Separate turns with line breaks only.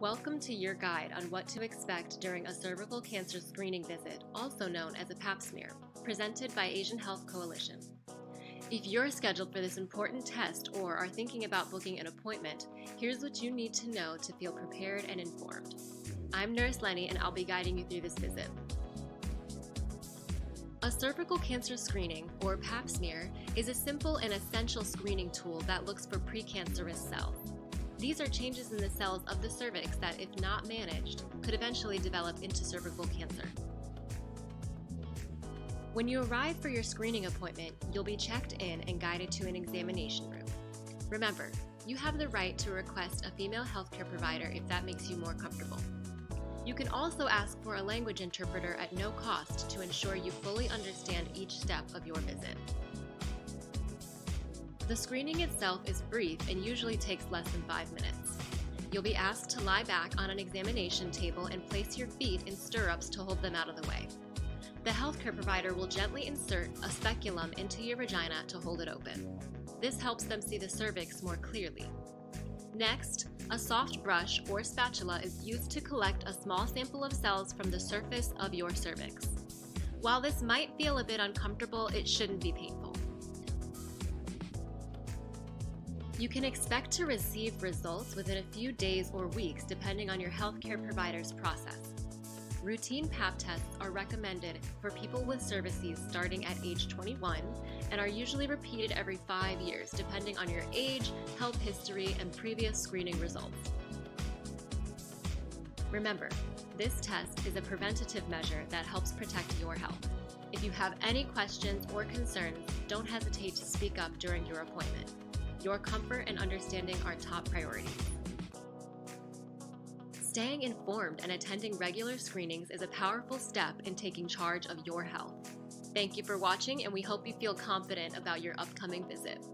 Welcome to your guide on what to expect during a cervical cancer screening visit, also known as a pap smear, presented by Asian Health Coalition. If you're scheduled for this important test or are thinking about booking an appointment, here's what you need to know to feel prepared and informed. I'm Nurse Lenny and I'll be guiding you through this visit. A cervical cancer screening, or pap smear, is a simple and essential screening tool that looks for precancerous cells. These are changes in the cells of the cervix that, if not managed, could eventually develop into cervical cancer. When you arrive for your screening appointment, you'll be checked in and guided to an examination room. Remember, you have the right to request a female healthcare provider if that makes you more comfortable. You can also ask for a language interpreter at no cost to ensure you fully understand each step of your visit. The screening itself is brief and usually takes less than 5 minutes. You'll be asked to lie back on an examination table and place your feet in stirrups to hold them out of the way. The healthcare provider will gently insert a speculum into your vagina to hold it open. This helps them see the cervix more clearly. Next, a soft brush or spatula is used to collect a small sample of cells from the surface of your cervix. While this might feel a bit uncomfortable, it shouldn't be painful. You can expect to receive results within a few days or weeks depending on your healthcare provider's process. Routine pap tests are recommended for people with cervices starting at age 21 and are usually repeated every 5 years depending on your age, health history, and previous screening results. Remember, this test is a preventative measure that helps protect your health. If you have any questions or concerns, don't hesitate to speak up during your appointment. Your comfort and understanding are top priorities. Staying informed and attending regular screenings is a powerful step in taking charge of your health. Thank you for watching, and we hope you feel confident about your upcoming visit.